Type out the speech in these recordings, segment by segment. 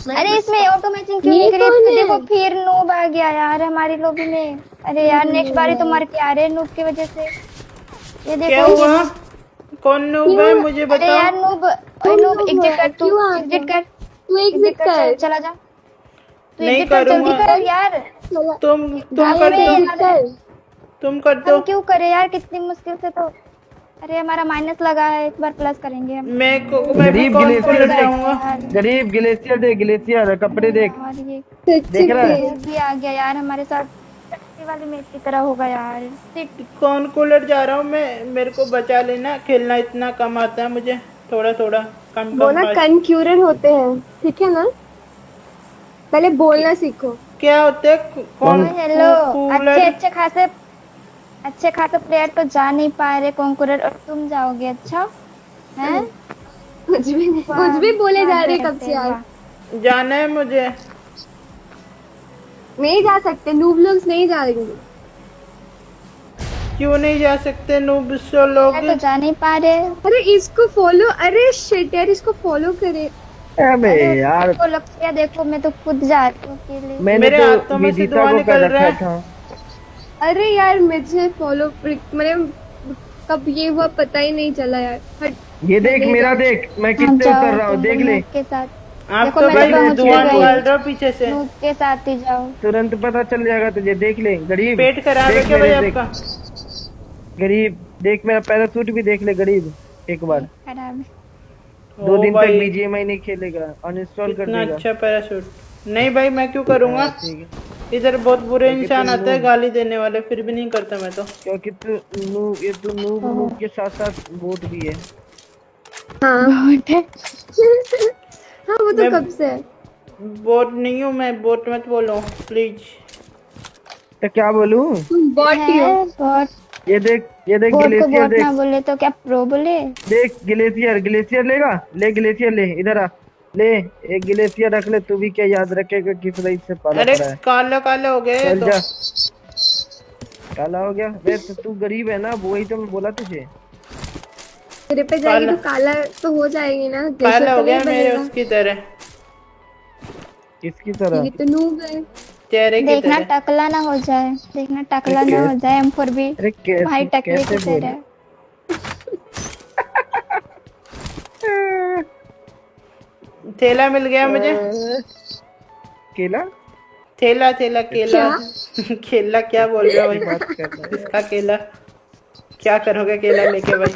अरे इसमें auto matching क्यों नहीं करी? तो देखो फिर नूब आ गया यार हमारी लॉबी में। अरे यार नेक्स्ट बारी तो मर के आ रहे नूब की वजह से। ये क्या देखो हुआ? कौन नूब है मुझे अरे बताओ। यार नूब एग्जिट कर, तू एग्जिट कर, तू एग्जिट कर, चला जा, तू नहीं एग्जिट कर, जल्दी करूंगा। कर यार। तुम भाई कर दो, यार तुम कर दो। हम क्यों करे यार, कितनी मुश्किल से तो। अरे हमारा माइनस लगा है, इस बार प्लस करेंगे हम। मैं भी गरीब कौन को ग्लेशियर लड़ देख, जाऊंगा। गरीब ग्लेशियर देख, ग्लेशियर कपड़े देख, यार ये देख रहा है। भी आ गया यार हमारे साथ, टट्टी वाली मेट की तरह होगा यार। कौन को लड़ जा रहा हूँ मैं, मेरे को बचा लेना। खेलना इतना कम आता है मुझे, थोड़ा थोड़ा कम वो कम ना पास। कन्फ्यूजन होते हैं, ठीक है ना? पहले बोलना सीखो। क्या होते हैं? कौन? Hello, cooler. अच्छे खासे प्लेयर तो जा नहीं पा रहे कॉन्कुरर, और तुम जाओगे? अच्छा हैं? कुछ भी बोले जा रहे कब से यार। जाना है मुझे। नहीं जा सकते, नूब लोग नहीं जाएंगे। क्यों नहीं जा सकते? नूबसो लोग तो जा नहीं पा रहे। अरे इसको फॉलो, अरे शिट यार इसको फॉलो करे। अबे यार तो लग गया, देखो मैं तो खुद जा रही हूँ अकेले। मैंने मेरे तो हाथों में से विदिता धुआं को निकल कर रहा रखा है। था। अरे यार मुझे फॉलो, मैंने कब ये हुआ पता ही नहीं चला यार। हट, ये देख मेरा देख, मैं कितने उतर रहा हूँ, देख ले। के साथ आप देखो, तो मैं भाई तो पहुंच धुआं गई। निकाल रहे हो पीछे से। नूब के साथ ही जाओ। तुरंत पता चल जाएगा तुझे, देख ले गरीब। पेट खराब है देख क्या भाई मेरे, देख आपका? गरीब, देख मेरा पैराशूट भी देख ले गरीब एक बार। खराब है। 2 दिन तक भाई, बीजीएमआई नहीं खेलेगा, अनइंस्टॉल कर इतना देगा। अच्छा पैराशूट। नहीं भाई मैं क्यों करूंगा? ठीक है, इधर बहुत बुरे इंसान तुम आते हैं गाली देने वाले, फिर भी नहीं करता मैं तो। क्योंकि तू नूब के साथ साथ वोट भी है। हाँ हाँ वो तो मैं कब से है। बोट नहीं हूँ मैं, बोट मत बोलो प्लीज। तो क्या बोलूं? तुम बॉट ही हो। बॉट ये देख को ग्लेशियर बॉट देख, ना बोले तो क्या प्रो बोले? देख ग्लेशियर लेगा, ले ग्लेशियर ले, इधर आ, ले एक ग्लेशियर रख ले। तू भी क्या याद रखेगा किस रईस से पाला अरे पड़ा है। काला काला हो गया ये चल तो। जा, काला हो गया। वे तो तू गरीब है ना, वही तो मैं बोला तुझे। तेरे पे जाएगी तो काला तो हो जाएगी ना, काला हो तो गया नहीं तो मेरे बनेगा। उसकी तरह, किसकी तरह? ये तो नूब है। चेहरे की देखना तरह। टकला ना हो जाए, देखना टकला ना हो जाए, M4 भी अरे कैसे भाई टकले की कैसे बोले? तरह। थैला मिल गया मुझे। केला थैला थैला केला केला क्या बोल रहे हो भाई? बात कर रहा है। इसका केला क्या करोगे केला लेके भाई?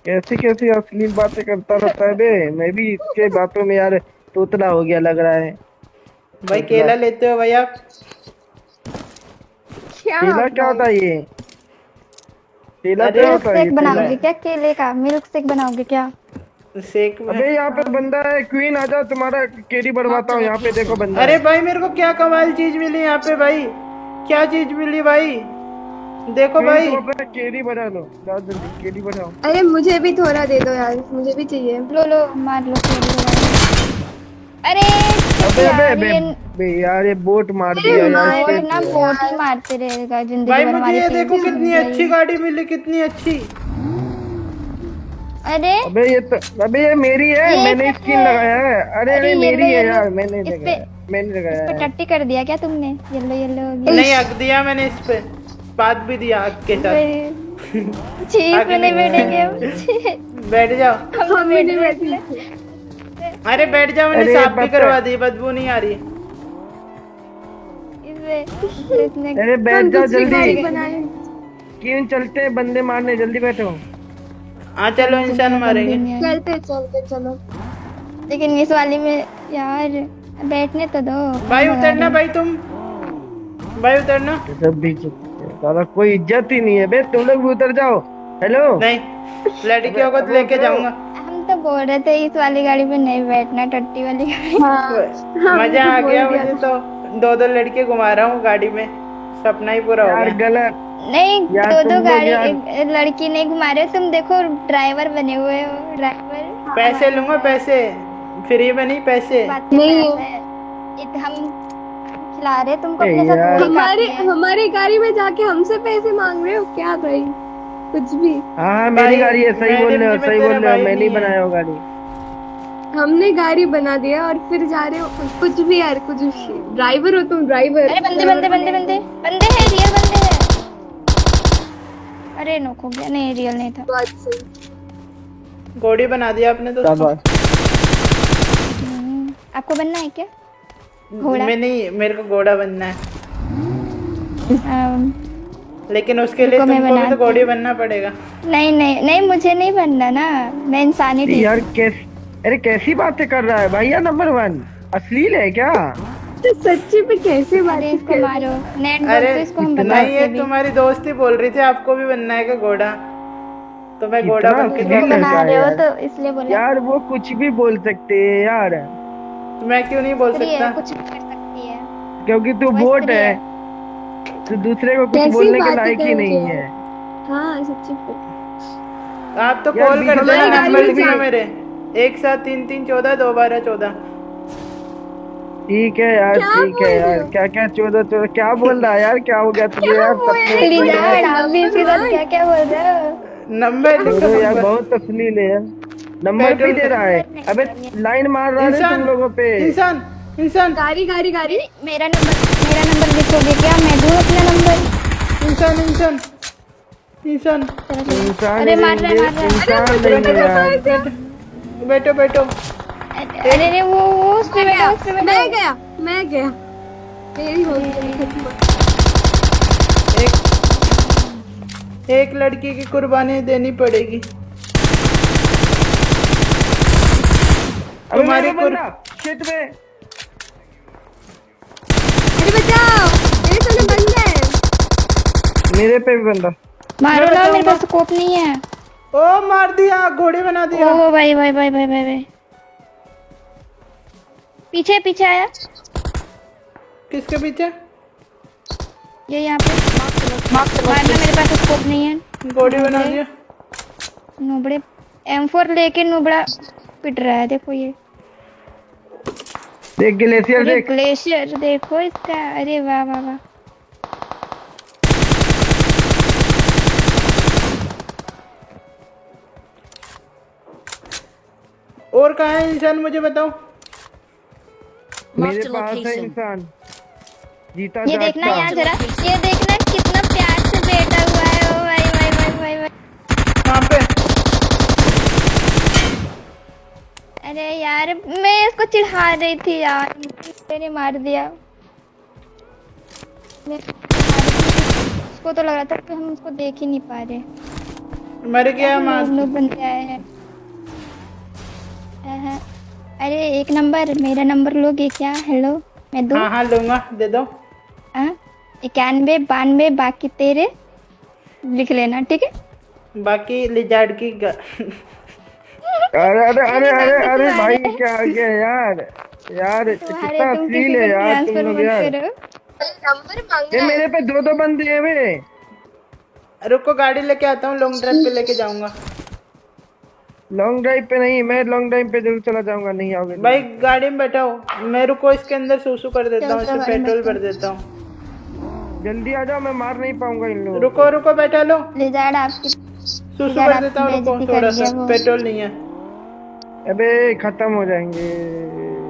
कैसी कैसी अश्लील बातें करता रहता है बे। मैं भी इसके बातों में यार तोतला हो गया लग रहा है। भाई केला लेते हो भाई आप? केला क्या होता है ये? केला अरे क्या मिल्क होता है शेक ये? बनाओगे क्या? केले का मिल्क शेक बनाओगे क्या? शेक में। अबे यहाँ पे बंदा है, क्वीन आजा, तुम्हारा केडी बढ़वाता हूँ। यहाँ पे देखो बंदा अरे है। भाई मेरे को क्या कमाल चीज मिली यहाँ पे भाई, क्या चीज मिली भाई? देखो क्वीन, भाई। तुम अपना केडी बढ़ा लो, जाओ जल्दी केडी बढ़ाओ। अरे मुझे भी थोड़ा दे दो यार, मुझे भी चाहिए। लो लो मार लो अरे अबे यार, अबे ये बे यार, ये बोट मार दिया यार बोट इसके। ना बोट ही मारते रहेगा जिंदगी भाई भर मुझे हमारी ये टीम देखो में कितनी समझ अच्छी गई। गाड़ी मिली, कितनी अच्छी। अरे अबे ये तो, अबे ये मेरी है, ये मैंने क्या स्किन है? लगाया है। अरे अरे अरे मेरी येलो है येलो, यार, मैंने इस पे लगाया, मैंने लगाया इस पे है। टट्टी कर दिया क्या तुमने? येलो येलो हो गया। नहीं हक दिया मैंने इस पे, बात भी दिया हक के साथ। चीज में नहीं बैठेंगे हम। बैठ जाओ। हम भी नहीं बैठे। अरे बैठ जाओ, मैंने अरे साफ भी पता- करवा दी, बदबू नहीं आ रही। इसने अरे बैठ हम जाओ दूसरी गाड़ी जल्दी, बनाए। क्यों चलते हैं बंदे मारने, जल्दी बैठो। हाँ चलो इंसान मारेंगे। चलते चलते चलो। लेकिन इस वाली में यार बैठने तो दो। भाई उतरना, भाई तुम, भाई उतरना। जब भी साला कोई इज्जत ही नहीं है बे, तुम लोग भी उतर जाओ। हेलो नहीं, लड़कियों को तो लेके जाऊंगा। हम तो बोल रहे थे इस वाली गाड़ी में नहीं बैठना, टट्टी वाली गाड़ी। मजा आ गया मुझे तो, 2-2 लड़के घुमा रहा हूँ गाड़ी में, सपना ही पूरा हो यार गया। गलत नहीं यार, दो तुम दो लोग गाड़ी यार- एक लड़की नहीं घुमा रहे, तुम देखो ड्राइवर बने हुए हो, ड्राइवर। पैसे लूंगा, पैसे फ्री में नहीं, पैसे। बात नहीं। हम खिला रहे तुमको अपने यार। साथ, वही हमारे काफी है। हमारी गाड़ी में जाके हमसे पैसे मांग रहे हो क्या भाई? कुछ भी। हाँ हाँ मेरी भाई, गाड़ी है, सही मेरे बोल रहे हो, मुझे में सही तेरा बोल रहे हो, भाई मैं नहीं नहीं है। बनाया वो गाड़ी। हमने गाड़ी बना दिया और फिर जा रहे हो कुछ भी यार, कुछ ड्राइवर हो तुम, ड्राइवर। अरे बंदे बंदे बंदे बंदे बंदे हैं, रियल बंदे हैं। अरे नॉक हो गया, नहीं रियल नहीं था। बहुत सही। घोड़ी बना दिया आपने तो। आपको बनना है क्या घोड़ा? मैं नहीं, मेरे को घोड़ा बनना है, अम, लेकिन उसके लिए रुको, मैं तुमको भी तो बनाती घोड़ी बनना पड़ेगा। नहीं नहीं नहीं, मुझे नहीं बनना ना, मैं इंसानी थी। यार अरे कैसी बातें कर रहा है भैया नंबर 1, अश्लील है क्या? तो सच्ची पे कैसे बात अरे इसको मारो, नेट अरे बोल इसको हम नहीं, बताते ये भी। तुम्हारी दोस्ती बोल रही थी आपको भी बनना है क्या घोड़ा, तो मैं घोड़ा कितना बन के अश्लील तुम क्या है बना क्या रहे हो यार? तो इसलिए बोला। यार वो कुछ भी बोल सकते हैं यार, करूं? मैं क्यों नहीं बोल फ्री है, सकता? कुछ भी कर सकती है। क्योंकि तू वो बोट फ्री है, तो दूसरे को कुछ कैसी बोलने के बातें लायक ही कर नहीं रहे है। हाँ सच्ची पे। आप तो यार कॉल कर बीच देना, में नंबर गाड़ी लिख लो में मेरे 17334 21214। ठीक है यार, क्या ठीक है बोल रहे यार, हो? क्या क्या 14 क्या बोल रहा है यार, क्या हो गया तुझे यार? सपने प्लीज में यार, आप भी इसके साथ क्या क्या बोल रहे हो? नंबर लिखो, छोड़ो यार, नंबर। बहुत अश्लील है यार। नंबर भी पेट्रोल दे रहा है, नहीं अबे चाहिए। लाइन मार रहा है तुम लोगों पे। इंसान इंसान गाड़ी गाड़ी गाड़ी। मेरा नंबर लिखोगे क्या? मैं दूँ अपना नंबर? इंसान इंसान इंसान चलो चलो। इंसान अरे मार लेंगे, रहा है। इंसान लेंगे यार। बैठो बैठो। अरे अरे वो उस पे बैठा, उस पे बैठा। मैं गया मेरी हो गई खत्म। एक लड़की की कुर्बानी देनी पड़ेगी। अबे तुम्हारी मेरा बंदा शिट में। अरे बचाओ, मेरे सामने बंदा है। मेरे पे भी बंदा। मारो मैं ना, मेरे बचाऊंगा। पास स्कोप नहीं है। ओ मार दिया, घोड़े बना दिया। ओ भाई भाई भाई भाई भाई भाई, पीछे पीछे आया किसके पीछे? ये यहाँ पे मारना, मेरे पास स्कोप नहीं है। घोड़े बना दिया। नुबड़े M4 लेके नुबड़ा पिट रहा है, देखो ये। देख ग्लेशियर अरे देख। ग्लेशियर देखो इसका, अरे वाह वाह वाह। और कहाँ है इंसान, मुझे बताओ। मेरे पास है इंसान जीता ये देखना जागता। यार जरा, ये देखना कितना प्यार से बैठा हुआ है। ओ भाई भाई भाई भाई भाई। कहाँ पे? अरे यार मैं इसको चिढ़ा रही थी यार, मैंने मार दिया। उसको तो लग रहा था कि हम उसको देख ही नहीं पा रहे। मर गया मार। लोग बनते आए हैं। अरे एक नंबर, मेरा नंबर लोगे क्या? हेलो, मैं दूं? हाँ हाँ लूंगा, दे दो। 91 92 बाकी तेरे लिख लेना, ठीक है? बाकी लिजार्ड की अरे अरे अरे अरे अरे भाई क्या हो गया यार? यार तुम्हारे कितना तुम अश्लील किसी है को यार तुम ट्रांसफर लोग मत यार। करो। नंबर मांग ये रहा है। मेरे पे दो बंदे हैं मेरे। रुको गाड़ी लेके आता हूँ, लॉन्ग ड्राइव पे लेके जाऊंगा। लॉन्ग ड्राइव पे नहीं, मैं लॉन्ग ड्राइव पे जरूर चला जाऊंगा, नहीं आओगे तो। भाई गाड़ी में बैठा हो, मैं रुको इसके अंदर सूसू कर देता हूँ, चलो, इससे गाड़ी में पेट्रोल बैठो। भर देता हूँ। जल्दी आ जाओ, मैं मार नहीं पाऊंगा इन लोगों रुको रुको बैठा लो, ले जा आपकी सूसू लिजार्ड कर देता हूँ। आपकी रुको बेइज्जती थोड़ा कर दिया सा, वो। पेट्रोल नहीं है। को। अबे खत्म हो जाएंगे।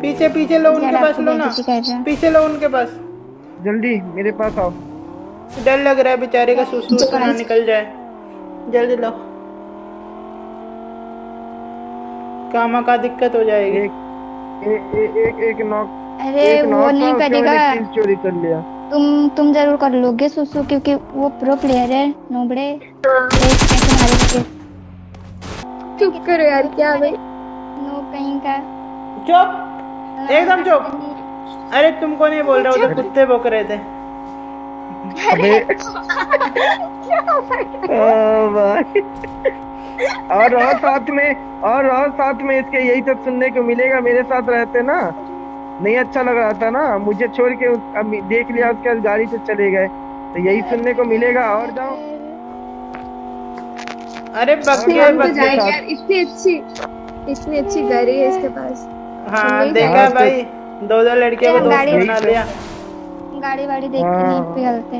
पीछे पीछे लो, उनके लिजार्ड पास आपकी लो ना, बेइज्जती कर रहा है। पीछे लो उनके पास। जल्दी मेरे पास आओ। डर लग रहा है बेचारे का, सूसू ना निकल जाए। जल्दी लो, कामा का दिक्कत हो जाएगी। एक नॉक। अरे एक वो नॉक नहीं था, उसके करेगा। मैंने किल चोरी कर लिया। तुम जरूर कर लोगे सुसु, क्योंकि वो प्रो प्लेयर है। नोबड़े कैसे मारेंगे? चुप करो यार, क्या भाई? नो कहीं का। चुप, एकदम चुप। अरे तुमको नहीं बोल रहा, उधर कुत्ते भौंक रहे थे। अबे ओ भाई। और साथ में इसके यही सब सुनने को मिलेगा। मेरे साथ रहते ना, नहीं अच्छा लग रहा था ना, मुझे छोड़ के अब देख लिया उसके बाद गाड़ी से चले गए, तो यही सुनने को मिलेगा। और जाओ। अरे बग्गे हम तो बग्गे। जाएंगे यार, इतनी अच्छी गाड़ी है इसके पास। हाँ नहीं देखा हाँ, भाई, दो लड़कियों को हम दोस्त गाड़ी- बना लिया। गाड़ी वाड़ी देख के हाँ। नहीं पिघलते।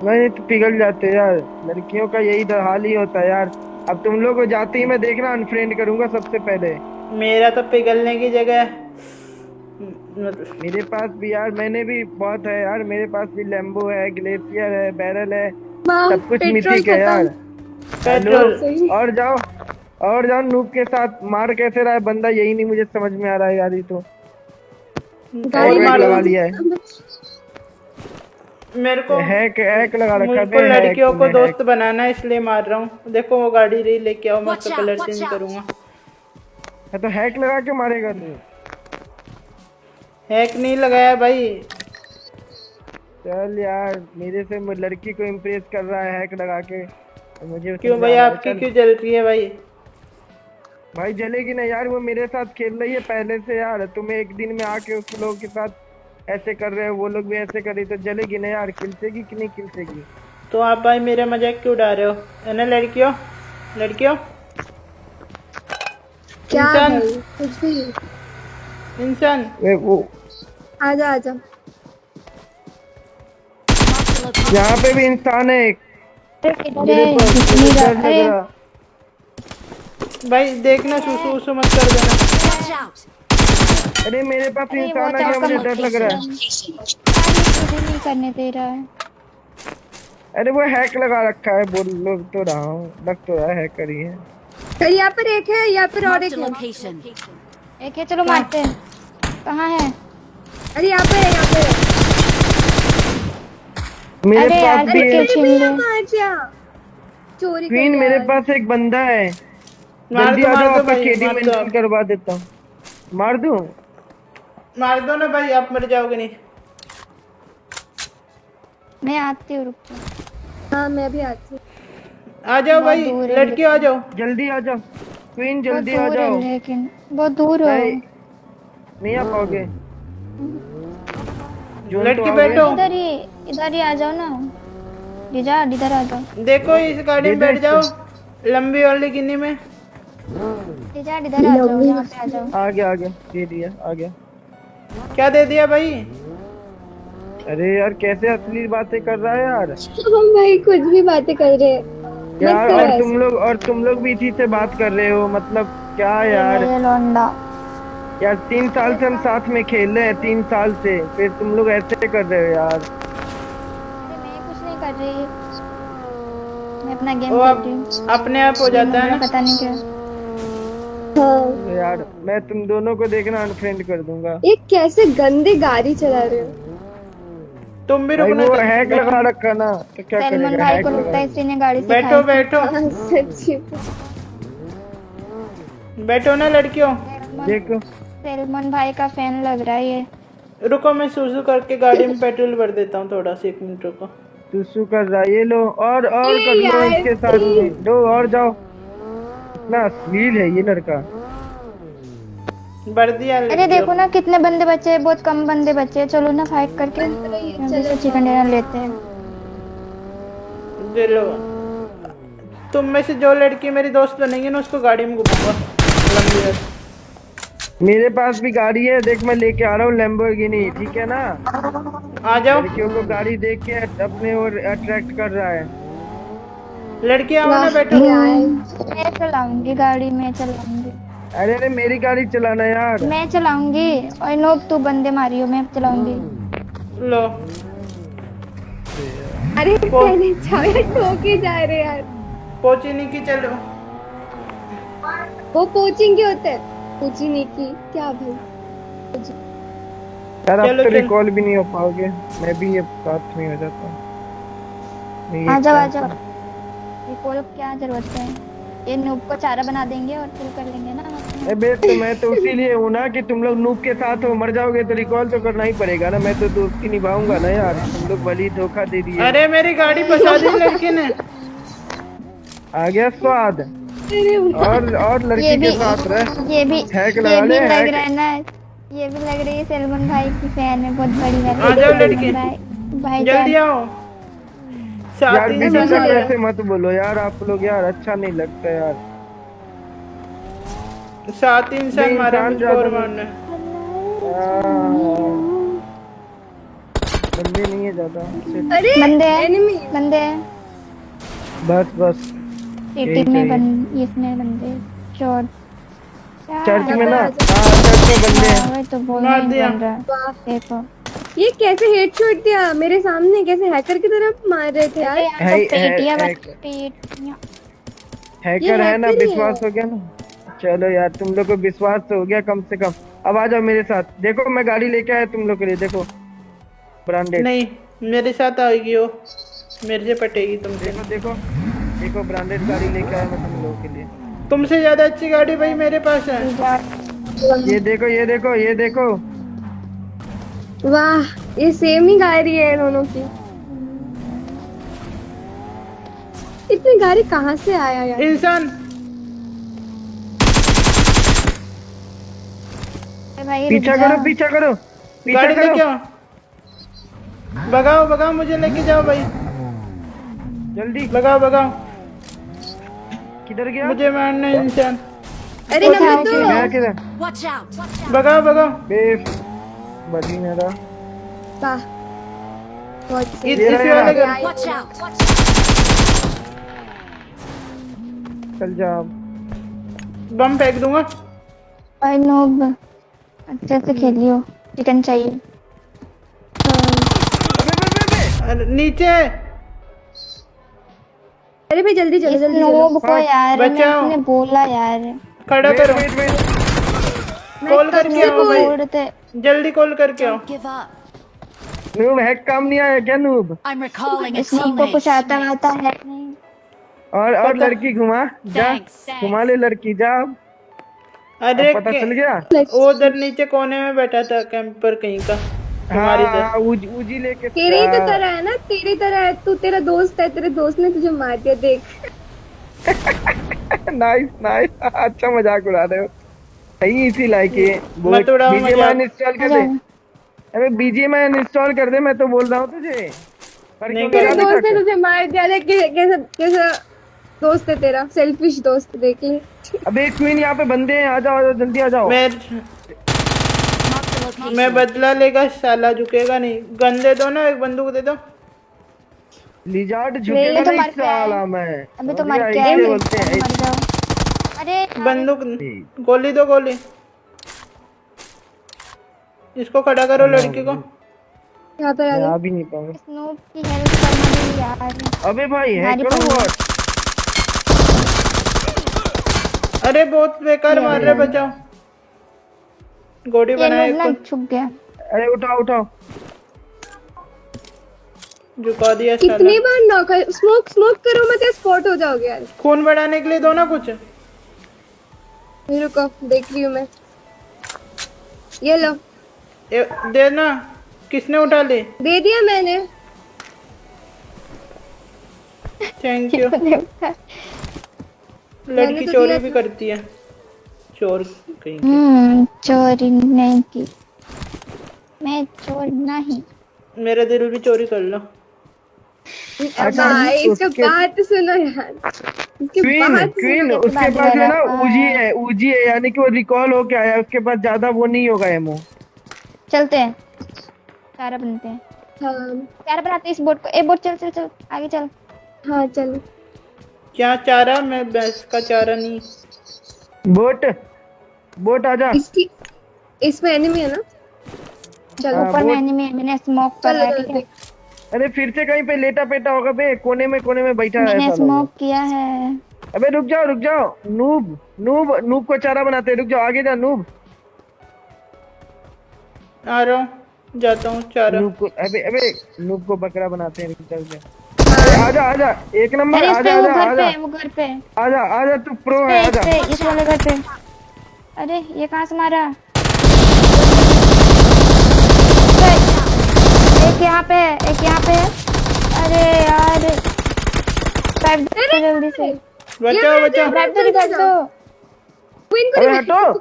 नहीं तो पिघल जाते यार, लड़कियों का यही हाल ही होता है यार। अब तुम लोग को जाते ही मैं देखना अनफ्रेंड करूंगा सबसे पहले। मेरा तो पिघलने की जगह है। मतलब मेरे पास भी यार, मैंने भी बहुत है यार, मेरे पास भी लैम्बो है, ग्लेशियर है, बैरल है, वाह, सब कुछ पेट्रोल मिथिक है यार। खत्म। हेलो, पेट्रोल सही। और जाओ, और जाओ। नूब के साथ मार कैसे रहा है बंदा, यही नहीं मुझे समझ में आ रहा है यार। ये तो गाड़ी और में हैक मारो। लगा तेल लिया है, मेरे को हैक लगा रखा है मुझको बे, हैक लड़कियों को तुम्हें दोस्त हैक। बनाना है इसलिए मार रहा हूँ। देखो वो गाड़ी रही, लेके आओ, मैं Watch उसका out, colour watch change out. करूंगा। है तो हैक लगा के मारेगा तू? हैक नहीं लगाया भाई। चल यार, मेरे से लड़की को इम्प्रेस कर रहा है हैक लगा के, तो मुझे क्यों समझा भाई, रहा है। आपकी चल क्यों जल रही है भाई? भाई, जलेगी ना यार, वो मेरे साथ खेल रही है पहले से यार। तुम्हें एक दिन में आके उस लोगों के साथ ऐसे कर रहे हो, वो लोग भी ऐसे कर रही, तो जलेगी ना यार। खिलसेगी कि नहीं खिलसेगी? तो आप भाई मेरा मजाक क्यों उड़ा रहे हो? है ना लड़कियों, लड़कियों, क्या इंसान, भाई, कुछ भी। इंसान। वो आजा आजा। यहाँ पे भी इंसान है एक। इधर मेरे है, पास दिख मुझे नहीं रहा। डर लग अरे रहा। भाई देखना, सुसु उसु मत कर देना। Watch out. अरे मेरे पास अरे वो इंसान आ गया, चौका मुझे डर लग रहा है। मुझे नहीं करने दे रहा है। अरे वो हैक लगा रखा है, बोल लो तो रहा हूँ, लग तो रहा है हैकर ही है। फिर यहाँ पर एक है, यहाँ पर और Marked एक a है। location. एक है, चलो मारते हैं। कहाँ है? अरे यहाँ पर है, यहाँ पर है। मेरे अरे यार, पास भी क्यों है छीन ले? आजा। चोरी कर क्वीन, लिया मेरे यार। पास एक बंदा है। मार जल्दी दो, आ मार जाओ, दो आपका भाई, केडी मार दो मेंटेन आप। करवा देता हूँ। मार दूं? मार दो ना भाई, आप मर जाओगे नहीं। मैं आती हूँ, रुक जाओ। हाँ, मैं भी आती हूँ। आ जाओ बहुत भाई, दूर है लड़कियों आ जाओ। जल्दी आ जाओ क्वीन, बहुत जल्दी आ दूर है, जाओ। लेकिन बहुत दूर हो। भाई नहीं आ पाओगे। जोन तो लड़की आओगे? बैठो। इधर ही आ जाओ ना। जीजा इधर आ जाओ। देखो इस गाड़ी में दे दो बैठ जाओ, लंबी वाली गिन्नी में। जीजा इधर आ जाओ, यहाँ पे आ जाओ। आ गया, आ गया, दे दिया, आ गया। क्या दे दिया भाई? अरे यार, कैसे असली बातें कर रहा है यार। हम भाई कुछ भी बातें कर रहे हैं। यार, मत करो और ऐसे। तुम लोग भी इसी से बात कर रहे हो, मतलब क्या यार। ये लौंडा। यार 3 साल से हम साथ में खेल रहे हैं, 3 साल से, फिर तुम लोग ऐसे कर रहे हो यार। अरे मैं कुछ नहीं कर रही, मैं अपना गेम वो खेल आप रही हूँ। अपने आप हो जाता है मुझे ना। पता नहीं क्या। हाँ, यार मैं तुम दोनों को देखना अनफ्रेंड कर दूंगा। ये कैसे गंदे गाड़ी चला रहे हो। तुम भी भाई रुकना। वो हैक लगा रखा ना, तो क्या सलमान करेगा? भाई हैक को लगता लगा। है इसी ने गाड़ी बैठो सिखाई। बैठो हाँ, सच्ची। बैठो ना लड़कियों। देखो, सलमान भाई का फैन लग रहा है ये। रुको, मैं सुसु करके गाड़ी में पेट्रोल भर देता हूँ, थोड़ा सा 1 मिनट रुको। सुसु कर रहा है, ये लो, और अरे कर लो यार, इसके साथ में, दो और जाओ। इतना अश्लील है ये लड़का। भर दिया अरे लड़कियों। देखो ना कितने बंदे बचे हैं, बहुत कम बंदे बचे हैं। चलो ना फाइट करके चलो। चिकन डिनर लेते हैं। चलो, तुम में से जो लड़की मेरी दोस्त बनेगी ना, उसको गाड़ी में घुमाऊंगा लंबी रात। मेरे पास भी गाड़ी है, देख मैं लेके आ रहा हूँ लैम्बोर्गिनी, ठीक है ना। आ जाओ लड़कियों को गाड़ी देख के अपने ओर अट्रैक्ट कर रहा है। लड़कियां, आओ ना, बैठो। मैं चलाऊंगी गाड़ी, मैं चलाऊंगी, अरे अरे, मेरी गाड़ी चलाना यार। मैं चलाऊंगी। और नो, तू बंदे मारियो, मैं चलाऊंगी। लो, अरे पहले जाए ठोके जा रहे यार। कोची नहीं की, चलो। वो कोचिंग के होते हैं। कोचिंग नहीं की क्या भाई। यार अब चलो, तो चलो। रिकॉल भी नहीं हो पाओगे, मैं भी ये साथ में हो जाता हूँ। नहीं, आ एक जाओ आ साथ जाओ। में। रिकॉल क्या जरूरत है? ये नूब को चारा बना देंगे और फिल कर लेंगे ना हम अपने। अबे तो मैं तो इसीलिए हूँ ना कि तुम लोग नूब के साथ हो, मर जाओगे तो रिकॉल तो करना ही पड़ेगा ना। मैं तो दोस्ती निभाऊंगा ना यार, तुम लोग भली धोखा दे दिए। अरे मेरी गाड़ी फंसा दी लड़की ने। आ गया स्वाद। अरे और ये लड़की भी के साथ रह। ये भी हैक ये लगा भी ले, लग हैक। रहा है ना, ये भी लग रही है सलमान भाई की फैन है, बहुत बड़ी है। आ जाओ लड़की। भाई जल्दी आओ। यार 7 बिना इंसान आ ऐसे मत बोलो यार, आप लोग यार, अच्छा नहीं लगता यार। 7 इंसान नहीं, मारा इंसान मुझको ज्यादा और नहीं। मारना। बंदे नहीं है ज्यादा। अरे बंदे हैं, एनिमी। बंदे हैं। बस बस, सिटी यही में चाहिए। इसमें बंदे। शॉट। चर्च में ना, हाँ चर्च में बंदे हैं। वही तो बोल मार नहीं दिया। बन रहा। वाह, देखो ये कैसे हेडशॉट दिया मेरे सामने, कैसे हैकर की तरफ मार रहे थे यार। अरे यहाँ तो है- पेटियां है- बस पेटियां। हैकर है ना, हैकर ही विश्वास है। हो गया ना। चलो यार, तुम लोग को विश्वास तो हो गया कम से कम। अब आ जाओ मेरे साथ, देखो मैं गाड़ी लेके आया तुम लोग के लिए, देखो ब्रांडेड। नहीं, मेरे साथ आएगी वो, मेरे से पटेगी तुमसे। देखो देखो देखो, ब्रांडेड गाड़ी लेके आया मैं तुम लोगों के लिए। तुमसे ज्यादा अच्छी गाड़ी भाई मेरे पास है। ये देखो ये देखो ये देखो। वाह, ये सेम ही गाड़ी है दोनों की। इतनी गाड़ी कहाँ से आया यार। इंसान अरे भाई रुक पीछा जा। करो पीछा करो पीछा गाड़ी लेके करो, आओ, भगाओ भगाओ, मुझे लेके जाओ भाई, जल्दी। भगाओ भगाओ, किधर गया? मुझे मारना है इंसान। अरे नंबर दो। गया किधर? Watch out! भगाओ भगाओ, बेफ बड़ी मेरा। वाह, बहुत सही। इसी वाले घर। Watch out! चल जा। बम फेंक दूंगा। भाई नोब अच्छे से खेलियो, चिकन चाहिए। अरे नीचे, अरे भाई जल्दी इस जल्दी जल्दी नोब को यार बचाओ। मैंने बोला यार खड़ा करो, वेट वेट, कॉल करके आओ भाई, छोड़ते। जल्दी कॉल करके आओ। Don't give up. Noob hack काम नहीं आया क्या नूब? I'm recalling a इस नोब को कुछ teammate. आता है नहीं। और लड़की घुमा जा, Thanks. घुमा ले लड़की जा। अरे पता चल गया? वो उधर नीचे कोने में बैठा था कैंपर कहीं का, हमारी हाँ तरफ। उजी लेके। तेरे ही तो तरह है ना, तेरी तरह है तू, तेरा दोस्त है, तेरे दोस्त ने तुझे मार दिया देख। नाइस नाइस, अच्छा मजाक उड़ा रहे हो। सही इसी लायक है। मत उड़ाओ बीजीएमआई मजाक। इंस्टॉल कर दे। अबे बीजीएमआई इंस्टॉल कर दे, मैं तो बोल रहा हूँ तुझे। पर नहीं क्यों तेरे लगा दोस्त ने दिखा? तुझे मार दिया देख, कैसा कैसा दोस्त है तेरा, सेल्फिश दोस्त, देख ले। अबे क्वीन यहाँ पे बंदे हैं, आ जाओ जल्दी आ जाओ। Mark the location. मैं बदला लेगा, साला झुकेगा नहीं। गन दे दो ना, एक बंदूक दे दो। लिजार्ड ये झुकेगा तो नहीं मर गया है। साला मैं। अभी तो समझ मर गया, गया ऐसे है, बोलते हैं। मर जाओ। अरे बंदूक, गोली दो, गोली। इसको खड़ा करो, लड़की को। यहाँ पर आ मैं गया। आ भी नहीं पाऊंगा। स्नूप की हेल्प करना भी यार। अबे भाई है हमारी करो पहुंच। what? अरे बहुत बेकार मार रहे, बचाओ। गोली ये बनाया नोब ना एक छुप गया। अरे उठाओ उठाओ। को, झुका दिया कितनी साला। बार नॉक, स्मोक स्मोक करो मत, स्पॉट हो जाओगे यार। खून बढ़ाने के लिए दो ना कुछ। रुको देख रही हूँ मैं। ये लो, देना। किसने उठा ली? दे दिया मैंने। Thank you. मैंने लड़की तो चोरी दिया भी था। करती है, चोर कहीं की। चोरी नहीं की, मैं चोर नहीं। मेरा दिल भी चोरी कर लो। अच्छा, भाई इसका उसके- बात सुनो यार, इसकी क्वीन बात क्वीन सुनो। उसके पास है ना उजी है यानी कि वो रिकॉल होके आया, उसके पास ज्यादा वो नहीं होगा एमओ। चलते हैं, चारा बनते हैं। हाँ चारा बनाते हैं इस बोट को। ए बोट चल चल चल आगे चल। हाँ चलो। क्या चारा? मैं भैंस का चारा नहीं। बोट बोट आजा। इसकी इसमें एनिमी है ना। चलो हाँ, ऊपर में बोट। एनिमी है, मैंने स्मोक कर चलो रहा है, चलो ठीक है। देख। अरे फिर से कहीं पे लेटा पेटा होगा बे, कोने में बैठा है मैंने साला वो। स्मोक किया है। अबे रुक जाओ नूब नूब नूब को चारा बनाते हैं, रुक जाओ आगे जा नूब। आ रहा हूँ, जाता हूँ चारा। नूब को अबे अबे नूब को बकरा बनाते हैं, रुक जा। अरे आजा एक नंबर, अरे इस पे आजा वो आजा घर पे आजा है, वो घर पे है। आजा तू प्रो है, इस आजा। पे इस वाले घर पे। अरे ये कहाँ से मारा? एक यहाँ पे है, एक यहाँ पे है। अरे यार पैप दो जल्दी से, बचाओ बचाओ। पैप तो कर दो। क्वीन को अरे नहीं हटो।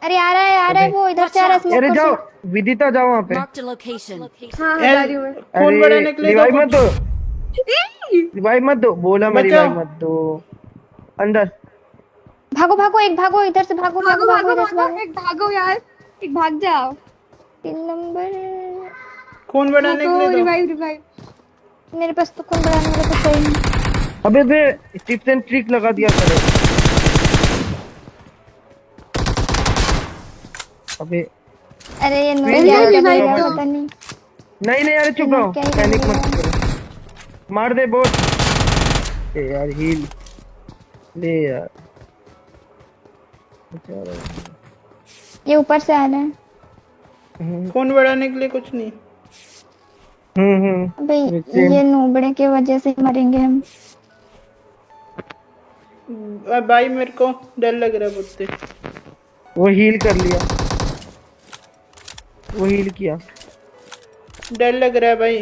अरे आ रहा है वो इधर से आ रहा है अरे स्मोक जाओ से। विदिता जाओ वहाँ पे। Marked a location. हाँ हटा रही हूँ मैं। खून बढ़ाने के लिए रिवाइव दो मत कुछ। दो, रिवाइव मत दो, बोला मैं बचाओ। रिवाइव मत दो। अंदर भागो भागो, एक भागो इधर से, भागो भागो भागो भागो भागो इधर से भागो, भागो। एक भागो यार, एक भाग जाओ। 3 नंबर। खून बढ़ाने के लिए दो। Revive revive. मेरे पास तो खून बढ़ाने वाला कुछ है ही नहीं। अबे बे टिप्स एंड ट्रिक लगा दिया करे। अबे अरे ये नूब नहीं, क्या नहीं, कर नहीं, रहा है तो- पता नहीं। नहीं यार चुप रहो, क्या ही पैनिक कर मत करो, मार दे बोट। ए यार हील ले यार, बेचारा। ये ऊपर से आ रहा है। खून बढ़ाने के लिए कुछ नहीं। अबे Same. ये नूबड़े की वजह से मरेंगे हम। भाई मेरे को डर लग रहा है मुझसे। वो हील कर लिया, वो हील किया। डर लग रहा है भाई।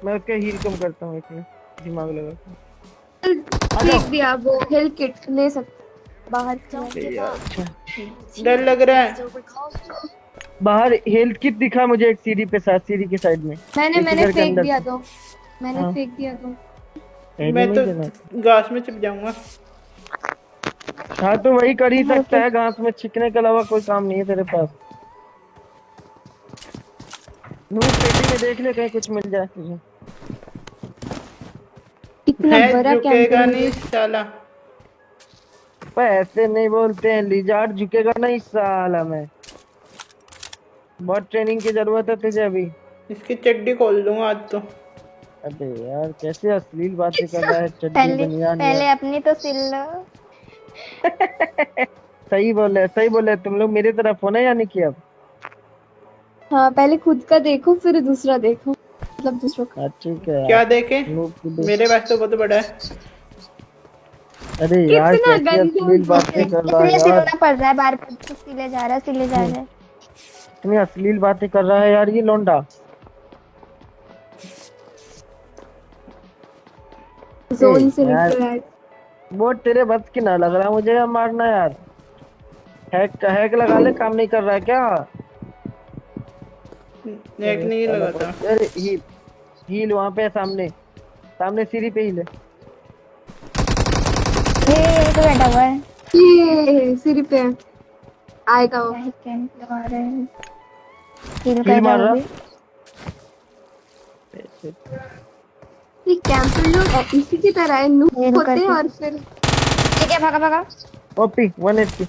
मैं उसका हील कम करता हूँ, एक मिनट दिमाग लगा के। फेंक दिया वो हेल्थ किट ले सकते बाहर से। ए यार, अच्छा डर लग रहा है। बाहर हेल्थ किट दिखा मुझे एक सीढ़ी पे, साथ सीढ़ी के साइड में। मैंने एक मैंने इधर के फेंक अंदर दिया से। तो मैंने हाँ। फेंक दिया तो मैं तो नहीं देना। घास में चिप जाऊंगा। हाँ तो वही कर ही सकता है, घास में छिकने के अलावा कोई काम नहीं है तेरे पास। नूब पेटी में देख ले, कहीं कुछ मिल जाए तुझे। इतना है बड़ा झुकेगा कैंपर नहीं साला। पर ऐसे नहीं बोलते हैं, लिजार्ड झुकेगा नहीं साला। मैं बहुत ट्रेनिंग की जरूरत है तुझे अभी। इसकी चड्डी खोल दूंगा आज तो। अबे यार कैसे अश्लील बातें कर रहा है, चड्डी पहले बनियान पहले यार। अपनी तो सिल लो। सही बोले, सही बोले। तुम लोग मेरी तरफ हो ना, यानी कि अब। हाँ पहले खुद का देखो फिर दूसरा देखो, मतलब दूसरों का। हाँ ठीक है क्या यार। देखे? नूब की देख। मेरे पास तो बहुत बड़ा है। अरे यार कितना कैसी गंदी अश्लील बातें कर रहा है इसलिए यार, सिलना पड़ रहा है बार बार, तो सिले जा रहा है सिले जा रहा है। इतनी अश्लील बातें कर रहा है यार ये लोंडा। जोन से यार। निकल रहा है। वो तेरे बस की ना लग रहा मुझे यार मारना यार। हैक लगा ले, काम नहीं कर रहा है क्या? नेक नहीं लगाता। अरे हील वहाँ पे है, सामने सामने सीढ़ी पे हील है। ये तो बैठा हुआ है। ये सिर पे आएगा वो। क्या ही कैंप लगा रहे हैं। हिल हील कर मार रहा रहा। है। ये कैंपर लोग इसी की तरह है, नूब ये होते हैं करके। और फिर ठीक है भागा भागा। OP 1 HP।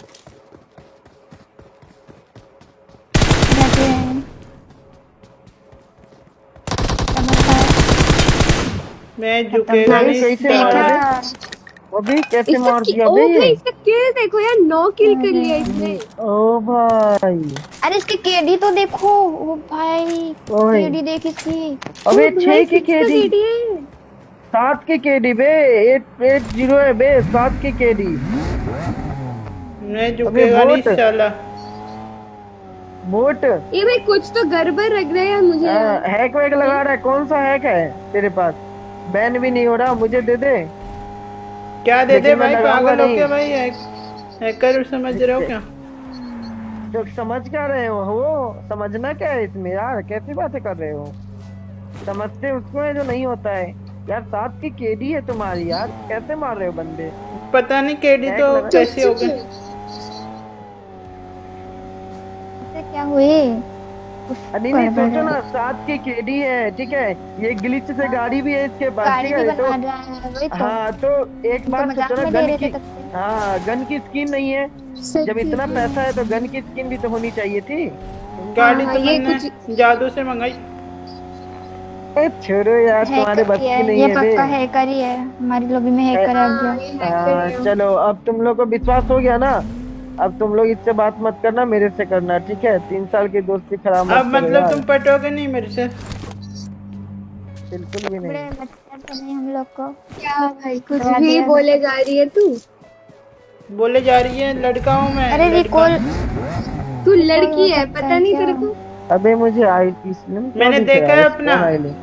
जाते हैं। सब होता है। मैं झुकेगा नहीं, नहीं कैसे मारा साला। बे? अभी कैसे इसका मार दिया ओ बे भाई ये? इसका किल देखो यार, 9 किल कर लिया इसने। ओ भाई, अरे इसकी केडी तो देखो। ओ भाई ओए। केडी देख इसकी। अबे ओ 6 भाई, की 6 का केडी, KD है। 7 की केडी बे, 880 है बे, 7 की केडी। मैं झुकेगा नहीं बोट। साला। बोट ये भाई कुछ तो गड़बड़ लग रहा है मुझे यार। हैक वैक लगा रहा है, कौन सा हैक है तेरे पास? बैन भी नहीं हो रहा, मुझे दे दे। क्या दे दे लेकिन मैं भाई? लगाऊंगा पागल हो नहीं। क्या भाई? हैकर समझ रहे हो क्या? तो समझ क्या रहे हो? समझना क्या है इसमें यार? कैसी बातें कर रहे हो? समझते उसको है जो नहीं होता है यार। 7 की केडी है तुम्हारी यार, कैसे मार रहे हो बंदे? पता नहीं केडी हैक तो लगा- कैसे हो गए। इससे क्या हुई? नहीं नहीं, सोचो ना, 7 की केडी है, ठीक है। ये ग्लिच से गाड़ी भी है इसके पास, गाड़ी ठीक भी है। बना तो रहा है वही तो। हाँ तो एक तो बात मजाक सोचो ना, में ले गन रहे की, थे तब से। हाँ गन की स्किन नहीं है। जब इतना पैसा है तो गन की स्किन भी तो होनी चाहिए थी। गाड़ी हाँ, तो ये मैंने जादू से मंगाई। ए छोड़ो यार, तुम्हारे हैकर बस ही की है नहीं ये, है पक्का बे। हैकर ही है। हमारी लॉबी में हैकर आ गया। चलो अब तुम लोग को विश्वास हो गया ना, अब तुम लोग इससे बात मत करना, मेरे से करना, ठीक है। 3 साल की दोस्ती खराब मत अब करो मतलब यार। तुम पटोगे नहीं मेरे से? बिल्कुल भी बड़े नहीं। बच्चा तो नहीं हम लोग को। क्या भाई कुछ करवा भी दिया। बोले जा रही है तू। बोले जा रही है लड़का हूँ मैं। अरे लड़का। रिकॉल तू लड़की है, सकता पता है नहीं क्या? तेरे को। अबे मुझे आई इसमें क्यों मैंने दिख देखा रहा है है अपना। Spawn Island?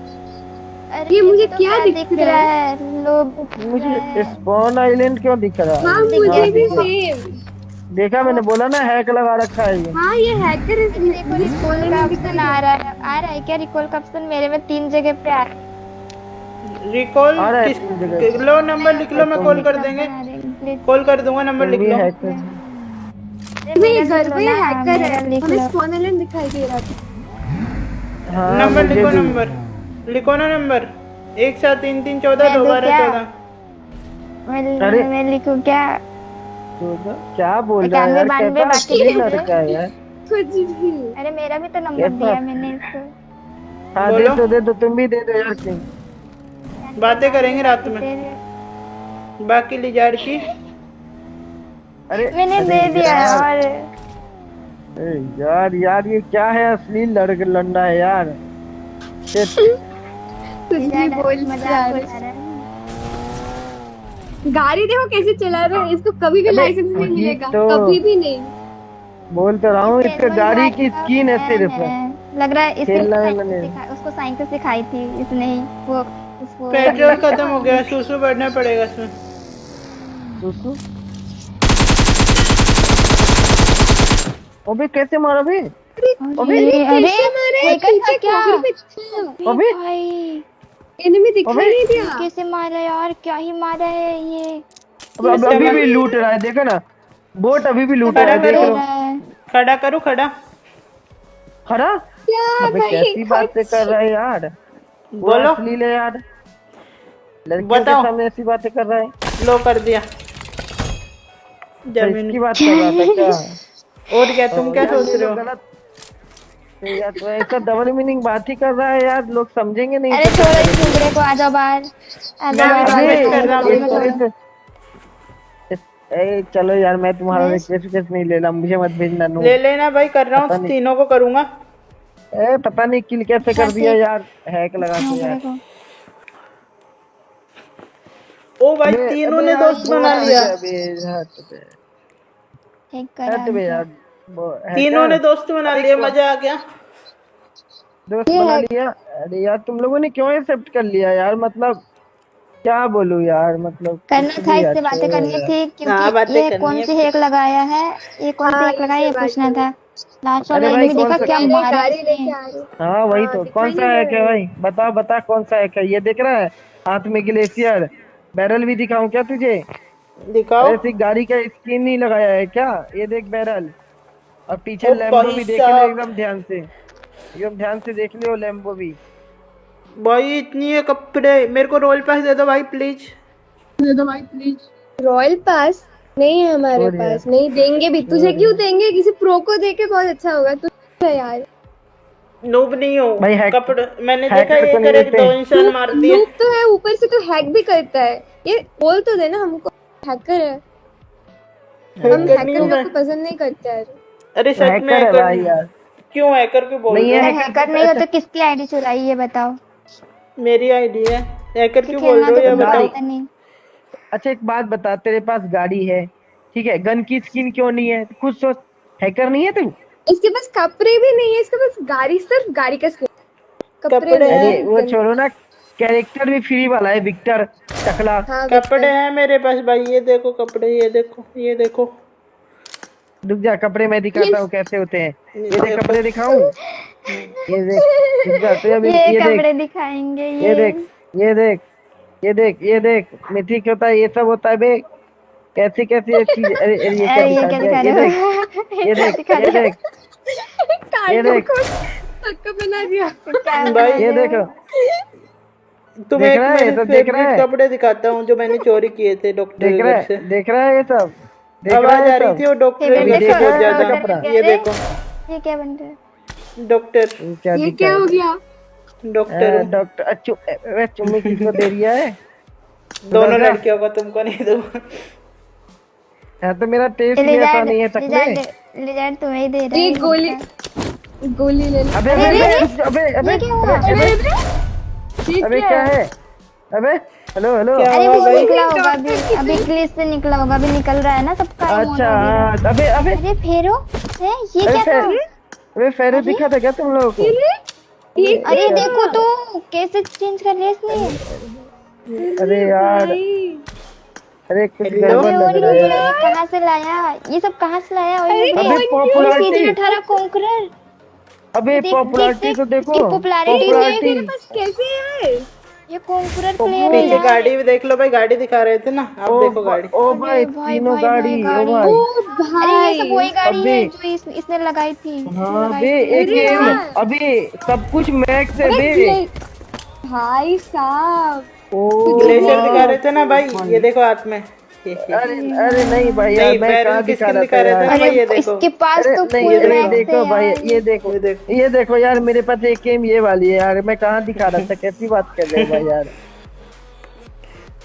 अरे ये मुझे तो क्या दिख रहा है? लोग मुझे स्पॉन आइलैंड क्यों दिख रहा है? हाँ मुझे भी देखा। सेम। देखा, मैंने बोला ना हैक लगा रखा है ये। हाँ ये हैकर देखो रिकॉल का ऑप्शन आ रहा है क्या? रिकॉल का ऑप्शन मेरे में 3 जगह पे आ रहा है। रिकॉल आ रहा है किस? तीन जगह। लो नंबर लिख लो, मैं कॉल कर देंगे। कॉल कर दूंगा, नंबर तुम लिख भी लो। हैकर। नहीं घर पे हैकर है, लिख हमें लो। स्पॉन आइलैंड दिखाई दे रहा था। हाँ नंबर मुझे लिखो, भी। नंबर लिखो ना। नंबर 1 7 3 3 14 मैं 2 दूं 12 क्या? 14। अरे। मैं लिखूं क्या? क्या बोल रहा है यार, 91 कैसा बाकी असली लोग हैं। लड़का है यार। कुछ भी। अरे मेरा भी तो नंबर कैसा? दिया मैंने इसको। हाँ बोलो। दे दो, तुम भी दे दो यार कहीं। बातें करेंगे रात में। दे दिया। बाकी लिजाड़ की अरे मैंने अरे दे दिया यार, यार। अरे यार यार ये क्या है, असली लड़का लंडा है यार। Shit। कुछ भी बोल मजाक यार। उड़ा रहा है। गाड़ी देखो कैसे चला रहा है, इसको कभी भी अबे, लाइसेंस नहीं वही मिलेगा, तो। कभी भी नहीं। बोल तो रहा हूँ, इसका तेलवन गाड़ी भाई की का स्किन है फैन सिर्फ। है। लग रहा है इसने खेलना है साइकिल मैंने। उसको साइकिल सिखाई थी इसने ही। वो उसको पेट्रोल खत्म हो गया, सूसू बढ़ना पड़ेगा इसमें। सुसु। अबे कैसे मारा बे? अरे कैसे मारे? हैकर था पीछे क्या? cover पे था। अबे भाई एनिमी दिखाई अबे। नहीं दिया। कैसे मारा यार, क्या ही मारा है ये। अभी भी लूट रहा है, देखो ना, बोट अभी भी लूट रहा है, देख लो। खड़ा करो, खड़ा। खड़ा? क्या अबे भाई, कैसी बातें कर रहा है यार, वो बोलो। अश्लील है यार, लड़कियों के बताओ। सामने ऐसी बातें कर रहा है। लो कर दिया तो जमीन। इसकी बात कर रहा था क्या? और क्या, तुम क्या सोच रहे हो? गलत यार, तो ऐसा डबल मीनिंग बात ही कर रहा है यार, लोग समझेंगे नहीं। अरे छोड़ो इस नुगरे को, आ जाओ बाहर। आ जाओ मैं बाहर। रिक्वेस्ट कर रहा हूँ छोड़ो, तुमको। छोड़ो। चलो यार, मैं तुम्हारा रिक्वेस्ट नहीं ले रहा, मुझे मत भेजना नू। ले लेना भाई, कर रहा पता हूँ, नहीं। तीनों को करूंगा। पता नहीं किल कैसे कर दिया यार, हैक लगा के नुगरे यार। को। ओ भाई, अबे- तीनों अबे ने यार, दोस्त बना बोल लिया। अबे, हट बे, ठीक करा हट बे यार, तीनों ने हैकर, दोस्त बना लिया, मजा आ गया। दोस्त बना लिया। अरे यार तुम लोगों ने क्यों एक्सेप्ट कर लिया यार, मतलब क्या बोलूं यार, मतलब करना कुछ था, भी इससे यार, बातें करनी छोड़ो थी हाँ, क्योंकि बातें ये करनी कौन है। सी हैक लगाया है, ये कौन सी हाँ, हैक लगाई है इससे पूछना बात था। लास्ट वाला अरे भाई, एनिमी कौन देखा सा क्या अरे मारा गाड़ी इसने। लेके आ रही। हाँ वही तो, दिखाई कौन सा नहीं हैक दे है रहा भाई, बता बता कौन सा हैक है, ये देख रहा है हाथ में ग्लेशियर बैरल भी दिखाऊं क्या तुझे? दिखाओ। अरे सिर्फ गाड़ी का स्किन नहीं लगाया है क्या, ये देख बैरल, और पीछे ओ लैम्बो भाई भी देख ले, साहब। एकदम ध्यान से देख लियो लैम्बो भी। भाई इतनी है कपड़े, मेरे को रोल पास दे दो भाई प्लीज। रॉयल पास नहीं है हमारे छोड़ यार। पास, नहीं देंगे भी। तुझे क्यों देंगे, किसी प्रो को देके बहुत अच्छा होगा। तू यार नूब नहीं हूँ। भाई हैक- कपड़े मैंने हैकर देखा, को एक नहीं एक देते। दो इंसान मार दिए। नूब तो है, ऊपर से तो हैक भी करता है। ये बोल तो देना हमको हैकर है। हम हैकर नहीं हैकर हूँ लोग मैं। को पसंद नहीं करते यार। अरे सच में हैकर है हैकर भाई यार, क्यों, हैकर क्यों बोल नहीं रहे है हो? हैकर नहीं हो तो किसकी आईडी चुराई ये बताओ। मेरी आईडी है, हैकर क्यों बोल खेलना रहे हो तो ये कुछ बताओ। आता नहीं। अच्छा एक बात बता, तेरे पास गाड़ी है ठीक है, गन की स्किन क्यों नहीं है, खुद सोच, हैकर नहीं है तू? इसके पास कपड़े भी नहीं है, इसके पास गाड़ी, सिर्फ गाड़ी का स्किन। कपड़े नहीं हैं। है अरे वो इसके छोड़ो ना, कैरेक्टर भी फ्री वाला है, विक्टर टकला। अंदर। हाँ, कपड़े हैं मेरे पास भाई, ये देखो कपड़े, ये देखो, ये देखो। रुक जा, कपड़े मैं दिखाता हूँ कैसे होते हैं, ये देख देखो। कपड़े दिखाऊं, ये देख, रुक जा तो अभी, ये ये देख, कपड़े दिखाएंगे ये देख, ये देख, ये देख, ये देख, मिथिक होता है, ये सब होता है बे, कैसी कैसी ये चीज, अरे अरे ये क्या अरे ये दिखा क्या दिया, दिखा ये रहे देख, हो? ये देख, ये देख, ये देख, पक्का बना दिया। क्या भाई ये देखो, तुम्हें देख एक रहा है, मेरे तो देख रहा फेवरेट है, कपड़े दिखाता हूँ जो मैंने चोरी किए थे डॉक्टर देख के रहा घर से। है, देख रहा है ये सब, देख रहा आवाज है आ ये रही सब, थी, वो डॉक्टर फेवरेट भी थे देखा है बहुत ज्यादा। कपड़ा? ये देखो ये क्या बन रहा है? डॉक्टर, क्या ये दिखा क्या है? हो गया? डॉक्टर हूँ। डॉक्टर वे चुम्मी किसको दे रही है? दोनों उधर जा। लड़कियों को, तुमको नहीं दूंगा। हाँ तो मेरा टेस्ट भी ऐसा नहीं है टकले। लिजार्ड तुम्हें ही दे रहा है ये गोली, गोली ले लो। अबे अबे अबे अबे ये क्या हुआ? अबे क्या है? अबे हेलो हेलो, क्या अरे हुआ वो भाई? निकला होगा अभी ग्लिच से निकला होगा, अभी निकल रहा है ना सबका अच्छा इमोनो भी। हाँ, अबे अबे अरे फेरो है, ये अबे क्या था? अबे फेरो दिखा था क्या तुम लोगों को? अरे देखो तो कैसे चेंज कर लिया इसने। अरे यार, अरे कुछ हेलो? गड़बड़ अरे वो लग नहीं रहा है मुझे यार। कहाँ से लाया, ये सब कहाँ से लाया? और ये अबे पॉपुलैरिटी, सीजन 18 कॉन्करर। अबे देख- पॉपुलैरिटी देख- तो देख, देखो, इसकी popularity पॉपुलैरिटी। मेरे पास कैसे है? ये कॉन्करर प्लेयर है पीछे यार। गाड़ी भी देख लो भाई, गाड़ी दिखा रहे थे ना, अब ओ देखो गाड़ी। ओ भाई, भाई, तीनों भाई, गाड़ी, भाई, ओ गाड़ी। भाई। ओ अरे ये सब भाई, वही गाड़ी अबे। है जो इसने लगाई थी। इसने हाँ लगाई बे, थी। एक अरे गेम, यार। अबे सब कुछ मैक्स है बे। भाई साहब, ओ ग्लेशियर दिखा रहे थे ना भाई, ये देखो हाथ में, अरे नहीं भाई यार, नहीं, मैं पैरों कहाँ की दिखा स्किल रहा दिखा था रहा था यार। भाई, ये अरे देखो। इसके पास अरे तो नहीं फुल नहीं, मैक्स है देखो भाई, यार। ये देखो, ये देखो। ये देखो यार, मेरे पास एक गेम ये वाली है यार, मैं कहाँ दिखा रहा था, कैसी बात कर रहे हो भाई यार।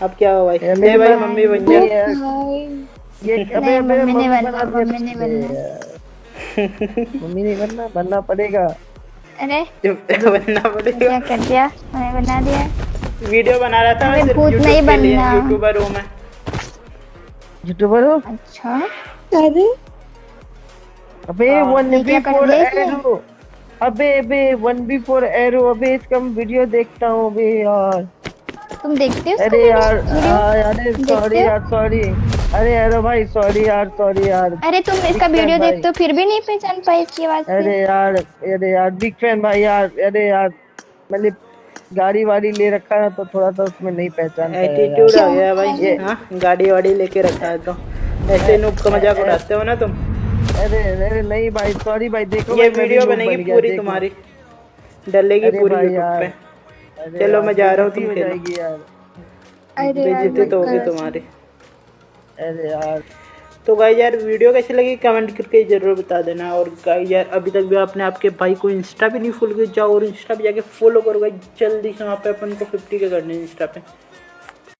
अब क्या हो भाई, यार ले मेरे भाई पास मम्मी बन नहीं जा। यार, भाई ये अबे नहीं, अबे मम्मी नहीं मम्मी बनना, बना दिया मम्मी नहीं तुमने बनना। यार। मम्मी नहीं बनना, बनना पड़ेगा। अरे चुप बनना ये पड़ेगा। क्या कर दिया, मैंने बना दिया। वीडियो बना रहा था मैं अरे सिर्फ भूत यूट्यूब नहीं के लिए, बनना। यूट्यूबर हूँ मैं। यूट्यूबर हो? अच्छा अरे अबे हाँ। 1v4 लिया इसने? एरो, अबे 1v4 एरो, अबे इसका मैं वीडियो देखता हूँ अबे यार। तुम देखते हो उसका अरे यार वीडियो? अरे देखते सॉरी हो? यार, सॉरी। अरे अरे भाई सॉरी यार, सॉरी यार। अरे तुम बिग इसका फैन वीडियो भाई। देखते हो फिर भी नहीं पहचान पाई इसकी आवाज से? अरे यार बिग फैन भाई यार। अरे यार मैंने गाड़ी वाड़ी ले रखा है तो थोड़ा सा उसमें नहीं पहचान पाया यार। एटीट्यूड आ गया भाई। ये हाँ, गाड़ी वाड़ी लेके रखा है तो ऐसे नूब का मजाक उड़ाते हो ना तुम। अरे अरे नहीं भाई, सॉरी भाई, देखो ये भाई, मैं भी वीडियो noob बनेगी बन गया, पूरी देखो। तुम्हारी, डलेगी अरे पूरी भाई यूट्यूब यार, पे। अरे चलो यार, मैं जा रहा हूँ, बेइज्जती तुम हो खेलो। जाएगी यार। अरे यार बेइज्जती तो मत होगी करो। तुम्हारी। अरे यार तो गाइस यार वीडियो कैसी लगी कमेंट करके जरूर बता देना। और गाइस यार अभी तक भी आपने आपके भाई को इंस्टा पे नहीं फॉलो किया, जाओ और इंस्टा पे जाके फॉलो करो गाइस जल्दी से। वहाँ पे अपन को 50 के करने हैं इंस्टा पे।